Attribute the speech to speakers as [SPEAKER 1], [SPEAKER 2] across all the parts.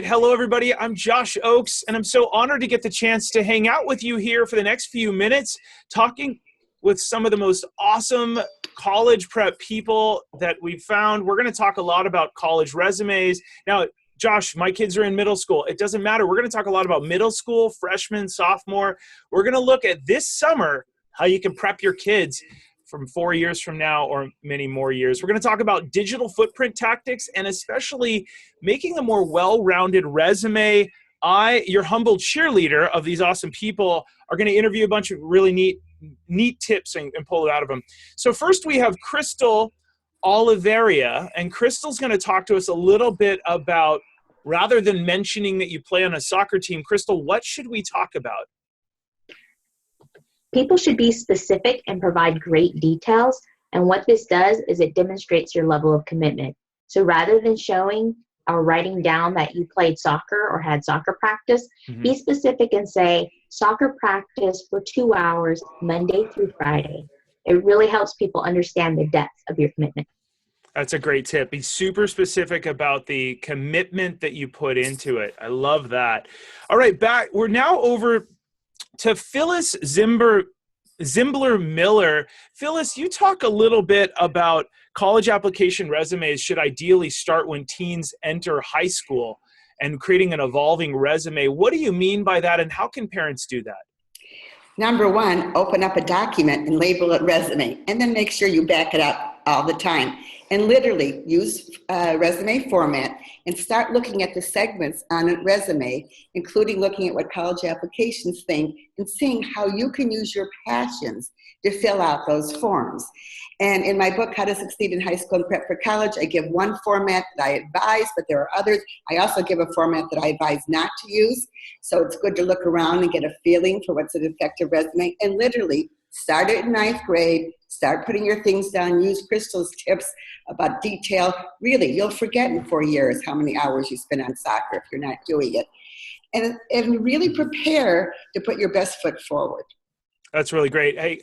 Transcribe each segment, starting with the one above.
[SPEAKER 1] Hello, everybody. I'm Josh Oakes, and I'm so honored to get the chance to hang out with you here for the next few minutes, talking with some of the most awesome college prep people that we've found. We're going to talk a lot about college resumes. Now, Josh, my kids are in middle school. It doesn't matter. We're going to talk a lot about middle school, freshman, sophomore. We're going to look at this summer how you can prep your kids from 4 years from now or many more years. We're going to talk about digital footprint tactics and especially making a more well-rounded resume. Your humble cheerleader of these awesome people, are going to interview a bunch of really neat tips and pull it out of them. So first we have Crystal Olivarria, and Crystal's going to talk to us a little bit about, rather than mentioning that you play on a soccer team, Crystal, what should we talk about?
[SPEAKER 2] People should be specific and provide great details. And what this does is it demonstrates your level of commitment. So rather than showing or writing down that you played soccer or had soccer practice, be specific and say, soccer practice for 2 hours, Monday through Friday. It really helps people understand the depth of your commitment.
[SPEAKER 1] That's a great tip. Be super specific about the commitment that you put into it. I love that. All right, we're now over to Phyllis Zimbler Miller. Phyllis, you talk a little bit about college application resumes should ideally start when teens enter high school and creating an evolving resume. What do you mean by that, and how can parents do that?
[SPEAKER 3] Number one, open up a document and label it resume, and then make sure you back it up all the time. And literally use resume format and start looking at the segments on a resume, including looking at what college applications think and seeing how you can use your passions to fill out those forms. And in my book, How to Succeed in High School and Prep for College, I give one format that I advise, but there are others. I also give a format that I advise not to use. So it's good to look around and get a feeling for what's an effective resume. And literally start it in ninth grade, start putting your things down, use Crystal's tips about detail. Really, you'll forget in 4 years how many hours you spend on soccer if you're not doing it. And really prepare to put your best foot forward.
[SPEAKER 1] That's really great. Hey,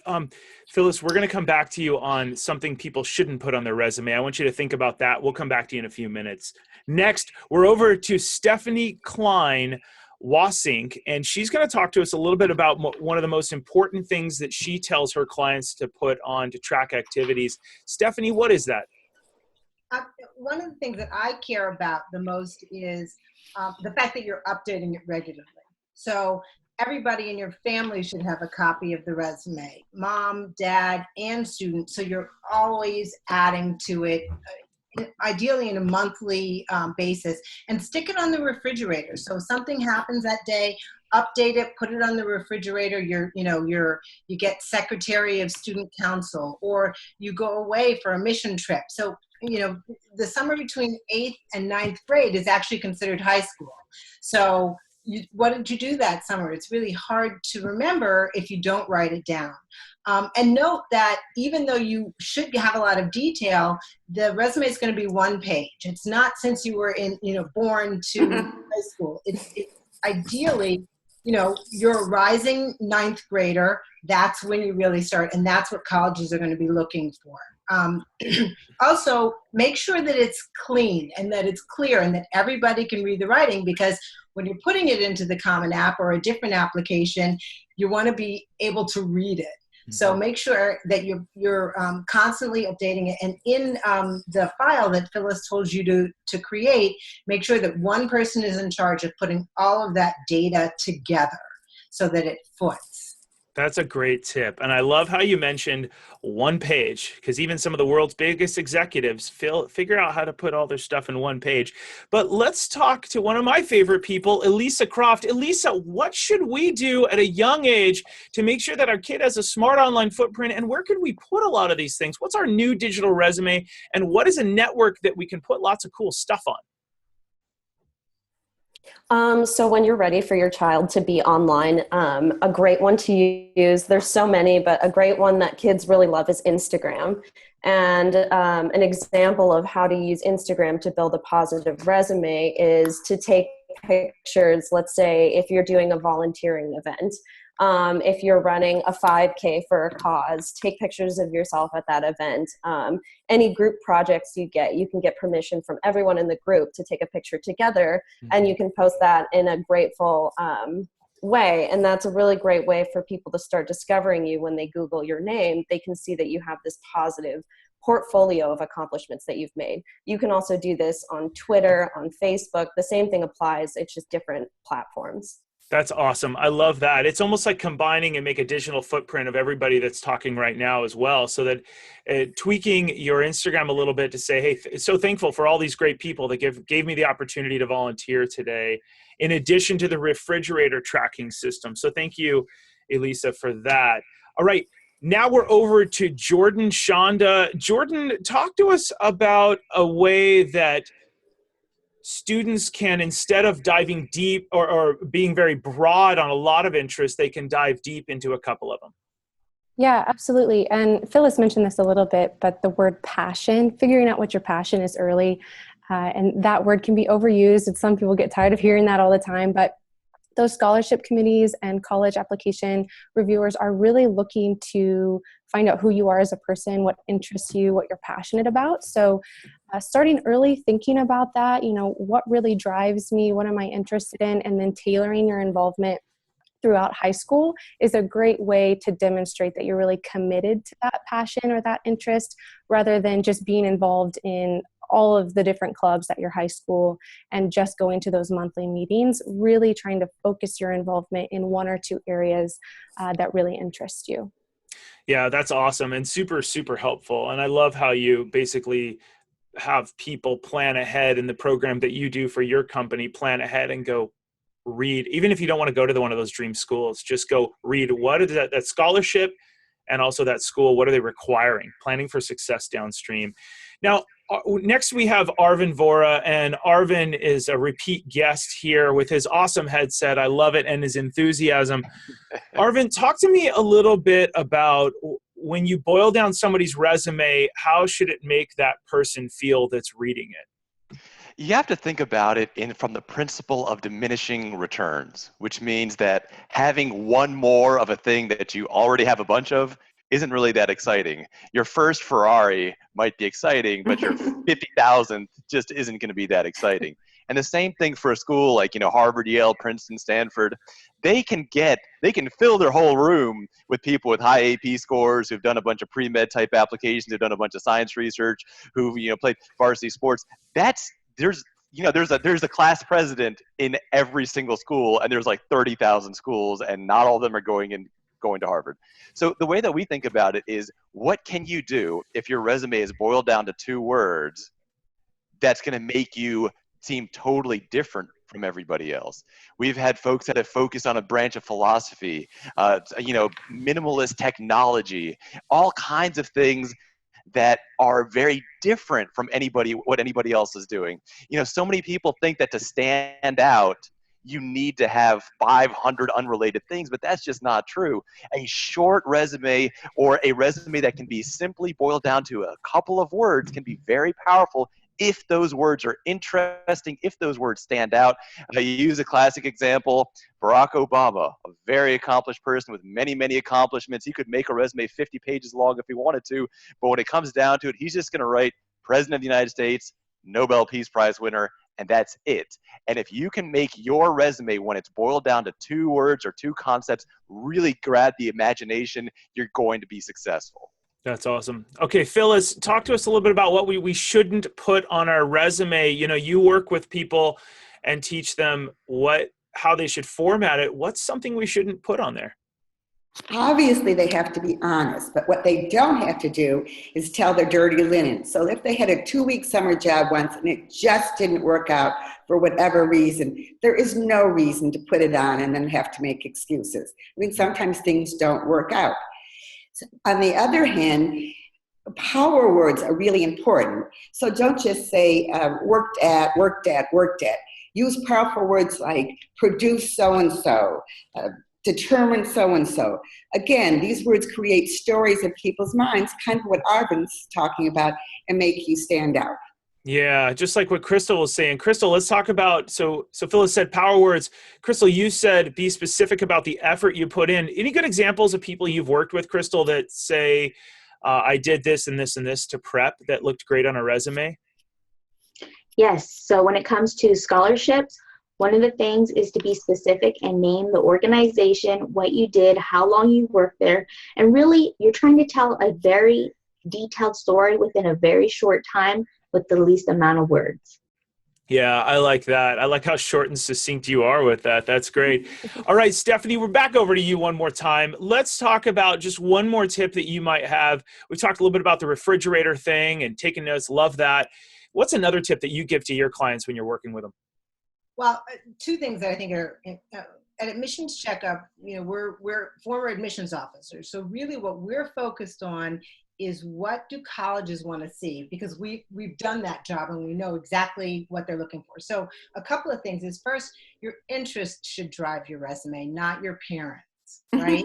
[SPEAKER 1] Phyllis, we're going to come back to you on something people shouldn't put on their resume. I want you to think about that. We'll come back to you in a few minutes. Next, we're over to Stephanie Klein Wasink, and she's going to talk to us a little bit about one of the most important things that she tells her clients to put on to track activities. Stephanie, what is that?
[SPEAKER 4] One of the things that I care about the most is the fact that you're updating it regularly. So everybody in your family should have a copy of the resume, mom, dad, and student. So you're always adding to it, ideally in a monthly basis, and stick it on the refrigerator. So if something happens that day, update it, put it on the refrigerator. You get secretary of student council, or you go away for a mission trip. So, the summer between 8th and 9th grade is actually considered high school. So what did you do that summer? It's really hard to remember if you don't write it down. And note that even though you should have a lot of detail, the resume is going to be one page. It's not since you were born to high school. It's ideally, you're a rising ninth grader. That's when you really start, and that's what colleges are going to be looking for. Also, make sure that it's clean and that it's clear and that everybody can read the writing, because when you're putting it into the Common App or a different application, you want to be able to read it. So make sure that you're constantly updating it. And in the file that Phyllis told you to create, make sure that one person is in charge of putting all of that data together so that it foots.
[SPEAKER 1] That's a great tip. And I love how you mentioned one page, because even some of the world's biggest executives figure out how to put all their stuff in one page. But let's talk to one of my favorite people, Elisa Croft. Elisa, what should we do at a young age to make sure that our kid has a smart online footprint? And where could we put a lot of these things? What's our new digital resume? And what is a network that we can put lots of cool stuff on?
[SPEAKER 5] So when you're ready for your child to be online, a great one to use, there's so many, but a great one that kids really love is Instagram. And an example of how to use Instagram to build a positive resume is to take pictures. Let's say if you're doing a volunteering event, If you're running a 5K for a cause, take pictures of yourself at that event. Any group projects you can get permission from everyone in the group to take a picture together, and you can post that in a grateful way. And that's a really great way for people to start discovering you. When they Google your name, they can see that you have this positive portfolio of accomplishments that you've made. You can also do this on Twitter, on Facebook. The same thing applies. It's just different platforms.
[SPEAKER 1] That's awesome. I love that. It's almost like combining and make a digital footprint of everybody that's talking right now as well, so that tweaking your Instagram a little bit to say, hey, so thankful for all these great people that gave me the opportunity to volunteer today, in addition to the refrigerator tracking system. So thank you, Elisa, for that. All right. Now we're over to Jordan Shonda. Jordan, talk to us about a way that students can, instead of diving deep or being very broad on a lot of interests, they can dive deep into a couple of them.
[SPEAKER 6] Yeah, absolutely. And Phyllis mentioned this a little bit, but the word passion, figuring out what your passion is early, and that word can be overused, and some people get tired of hearing that all the time, but those scholarship committees and college application reviewers are really looking to find out who you are as a person, what interests you, what you're passionate about. So starting early, thinking about that, what really drives me, what am I interested in, and then tailoring your involvement throughout high school is a great way to demonstrate that you're really committed to that passion or that interest, rather than just being involved in all of the different clubs at your high school and just going to those monthly meetings. Really trying to focus your involvement in one or two areas that really interest you.
[SPEAKER 1] Yeah, that's awesome and super, super helpful. And I love how you basically have people plan ahead in the program that you do for your company, plan ahead and go read. Even if you don't want to go to one of those dream schools, just go read what is that scholarship and also that school, what are they requiring? Planning for success downstream. Now, next we have Arvind Bora, and Arvind is a repeat guest here with his awesome headset. I love it, and his enthusiasm. Arvind, talk to me a little bit about when you boil down somebody's resume, how should it make that person feel that's reading it?
[SPEAKER 7] You have to think about it from the principle of diminishing returns, which means that having one more of a thing that you already have a bunch of isn't really that exciting. Your first Ferrari might be exciting, but your 50,000th just isn't going to be that exciting. And the same thing for a school like, Harvard, Yale, Princeton, Stanford. They can fill their whole room with people with high AP scores who've done a bunch of pre-med type applications, who've done a bunch of science research, who've, played varsity sports. There's a class president in every single school, and there's like 30,000 schools, and not all of them are going to Harvard. So the way that we think about it is, what can you do if your resume is boiled down to 2 words that's going to make you seem totally different from everybody else? We've had folks that have focused on a branch of philosophy, minimalist technology, all kinds of things that are very different from what anybody else is doing. So many people think that to stand out, you need to have 500 unrelated things, but that's just not true. A short resume, or a resume that can be simply boiled down to a couple of words, can be very powerful if those words are interesting, if those words stand out. I use a classic example, Barack Obama, a very accomplished person with many, many accomplishments. He could make a resume 50 pages long if he wanted to, but when it comes down to it, he's just going to write President of the United States, Nobel Peace Prize winner, and that's it. And if you can make your resume, when it's boiled down to 2 words or 2 concepts, really grab the imagination, you're going to be successful.
[SPEAKER 1] That's awesome. Okay, Phyllis, talk to us a little bit about what we shouldn't put on our resume. You work with people and teach them how they should format it. What's something we shouldn't put on there?
[SPEAKER 3] Obviously, they have to be honest, but what they don't have to do is tell their dirty linen. So if they had a 2-week summer job once and it just didn't work out for whatever reason, there is no reason to put it on and then have to make excuses. Sometimes things don't work out. So on the other hand, power words are really important. So don't just say worked at. Use powerful words like produce so-and-so, determine so-and-so. Again, these words create stories in people's minds, kind of what Arvind's talking about, and make you stand out.
[SPEAKER 1] Yeah, just like what Crystal was saying. Crystal, let's talk about, so Phyllis said power words. Crystal, you said be specific about the effort you put in. Any good examples of people you've worked with, Crystal, that say, I did this and this and this to prep that looked great on a resume?
[SPEAKER 2] Yes. So when it comes to scholarships, one of the things is to be specific and name the organization, what you did, how long you worked there. And really, you're trying to tell a very detailed story within a very short time with the least amount of words.
[SPEAKER 1] Yeah, I like that. I like how short and succinct you are with that. That's great. All right, Stephanie, we're back over to you one more time. Let's talk about just one more tip that you might have. We talked a little bit about the refrigerator thing and taking notes. Love that. What's another tip that you give to your clients when you're working with them?
[SPEAKER 4] Well, two things that I think are at admissions checkup. We're former admissions officers, so really what we're focused on is what do colleges want to see, because we've done that job and we know exactly what they're looking for. So a couple of things is, first, your interest should drive your resume, not your parents, right?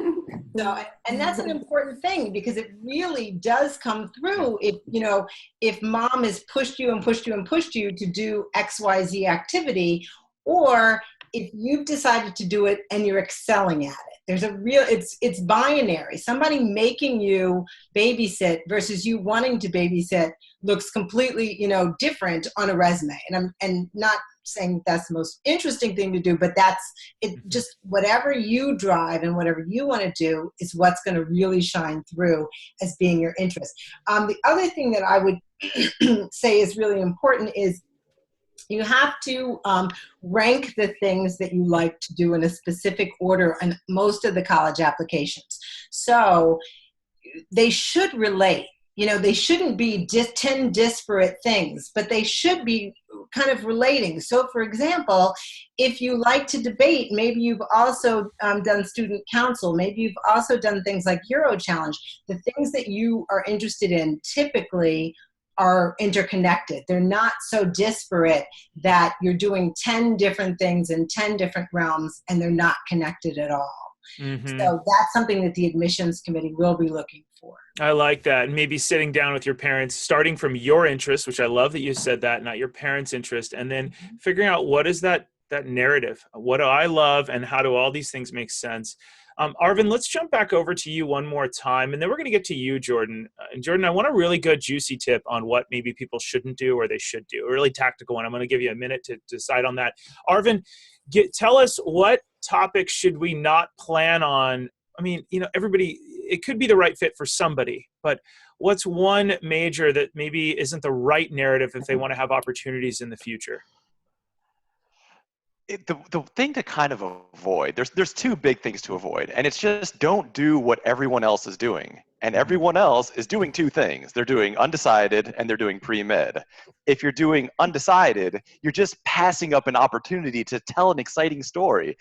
[SPEAKER 4] So, and that's an important thing, because it really does come through if mom has pushed you and pushed you and pushed you to do XYZ activity, or if you've decided to do it and you're excelling at it. There's a real, it's binary. Somebody making you babysit versus you wanting to babysit looks completely, different on a resume. And I'm not saying that's the most interesting thing to do, but that's it. Just whatever you drive and whatever you want to do is what's going to really shine through as being your interest. The other thing that I would say is really important is you have to rank the things that you like to do in a specific order in most of the college applications. So they should relate. They shouldn't be 10 disparate things, but they should be kind of relating. So, for example, if you like to debate, maybe you've also done student council. Maybe you've also done things like Euro Challenge. The things that you are interested in typically are interconnected. They're not so disparate that you're doing 10 different things in 10 different realms and they're not connected at all. Mm-hmm. So that's something that the admissions committee will be looking for.
[SPEAKER 1] I like that. And maybe sitting down with your parents, starting from your interest, which I love that you said that, not your parents' interest, and then figuring out what is that narrative. What do I love and how do all these things make sense? Arvind, let's jump back over to you one more time, and then we're going to get to you, Jordan. And Jordan, I want a really good, juicy tip on what maybe people shouldn't do or they should do, a really tactical one. I'm going to give you a minute to decide on that. Arvind, tell us, what topics should we not plan on? I mean, everybody, it could be the right fit for somebody, but what's one major that maybe isn't the right narrative if they want to have opportunities in the future?
[SPEAKER 7] The thing to kind of avoid, there's two big things to avoid, and it's just don't do what everyone else is doing. And everyone else is doing two things. They're doing undecided and they're doing pre-med. If you're doing undecided, you're just passing up an opportunity to tell an exciting story.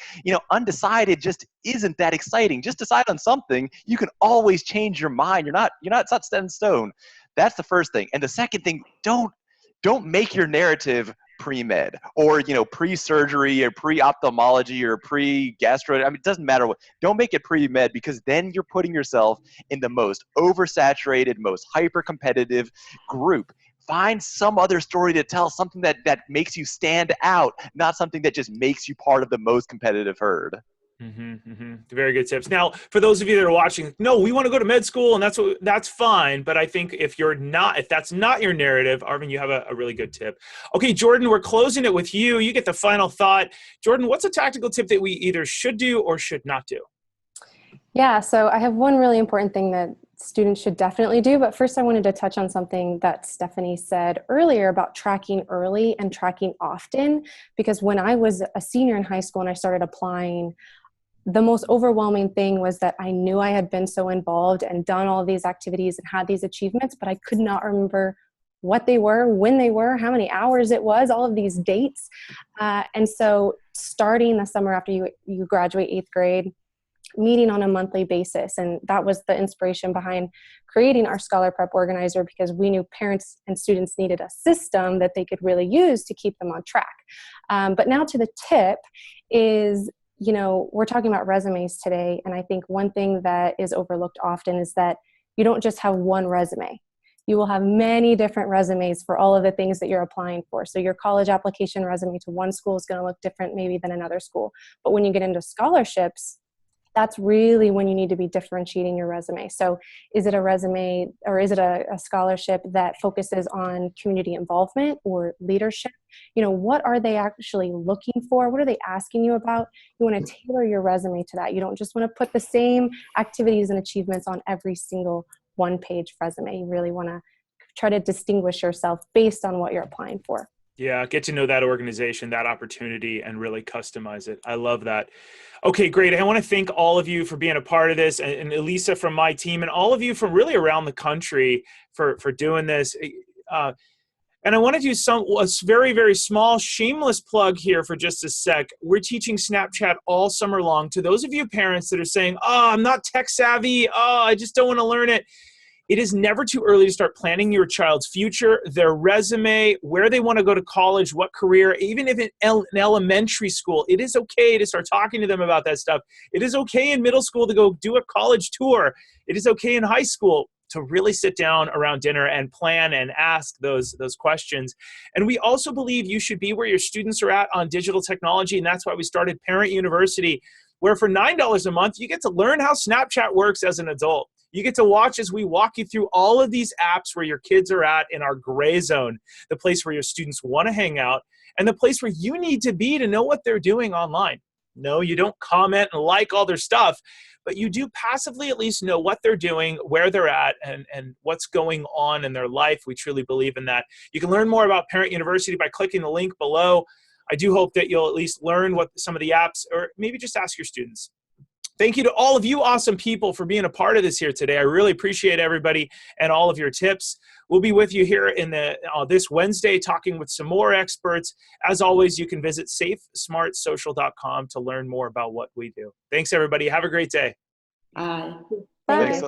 [SPEAKER 7] Undecided just isn't that exciting. Just decide on something. You can always change your mind. It's not set in stone. That's the first thing. And the second thing, don't make your narrative pre-med or pre-surgery or pre-ophthalmology or pre-gastro. I mean, it doesn't matter what. Don't make it pre-med, because then you're putting yourself in the most oversaturated, most hyper-competitive group. Find some other story to tell, something that makes you stand out, not something that just makes you part of the most competitive herd.
[SPEAKER 1] Very good tips. Now, for those of you that are watching, no, we want to go to med school, and that's fine. But I think if that's not your narrative, Arvind, you have a really good tip. Okay, Jordan, we're closing it with you. You get the final thought. Jordan, what's a tactical tip that we either should do or should not do?
[SPEAKER 6] Yeah, so I have one really important thing that students should definitely do. But first, I wanted to touch on something that Stephanie said earlier about tracking early and tracking often. Because when I was a senior in high school and I started applying, the most overwhelming thing was that I knew I had been so involved and done all of these activities and had these achievements, but I could not remember what they were, when they were, how many hours it was, all of these dates. And so starting the summer after you graduate 8th grade, meeting on a monthly basis. And that was the inspiration behind creating our Scholar Prep Organizer, because we knew parents and students needed a system that they could really use to keep them on track. But now to the tip is, we're talking about resumes today. And I think one thing that is overlooked often is that you don't just have one resume. You will have many different resumes for all of the things that you're applying for. So your college application resume to one school is going to look different maybe than another school. But when you get into scholarships, that's really when you need to be differentiating your resume. So is it a resume, or is it a scholarship that focuses on community involvement or leadership? You know, what are they actually looking for? What are they asking you about? You want to tailor your resume to that. You don't just want to put the same activities and achievements on every single one-page resume. You really want to try to distinguish yourself based on what you're applying for.
[SPEAKER 1] Yeah, get to know that organization, that opportunity, and really customize it. I love that. Okay, great. I want to thank all of you for being a part of this, and Elisa from my team, and all of you from really around the country for doing this. And I want to do a very, very small, shameless plug here for just a sec. We're teaching Snapchat all summer long. To those of you parents that are saying, oh, I'm not tech savvy, oh, I just don't want to learn it. It is never too early to start planning your child's future, their resume, where they want to go to college, what career, even if in elementary school. It is okay to start talking to them about that stuff. It is okay in middle school to go do a college tour. It is okay in high school to really sit down around dinner and plan and ask those questions. And we also believe you should be where your students are at on digital technology, and that's why we started Parent University, where for $9 a month, you get to learn how Snapchat works as an adult. You get to watch as we walk you through all of these apps where your kids are at in our gray zone, the place where your students want to hang out, and the place where you need to be to know what they're doing online. No, you don't comment and like all their stuff, but you do passively at least know what they're doing, where they're at, and what's going on in their life. We truly believe in that. You can learn more about Parent University by clicking the link below. I do hope that you'll at least learn what some of the apps, or maybe just ask your students. Thank you to all of you awesome people for being a part of this here today. I really appreciate everybody and all of your tips. We'll be with you here in this Wednesday talking with some more experts. As always, you can visit safesmartsocial.com to learn more about what we do. Thanks, everybody. Have a great day.
[SPEAKER 3] Bye.
[SPEAKER 6] Bye.
[SPEAKER 7] Thanks.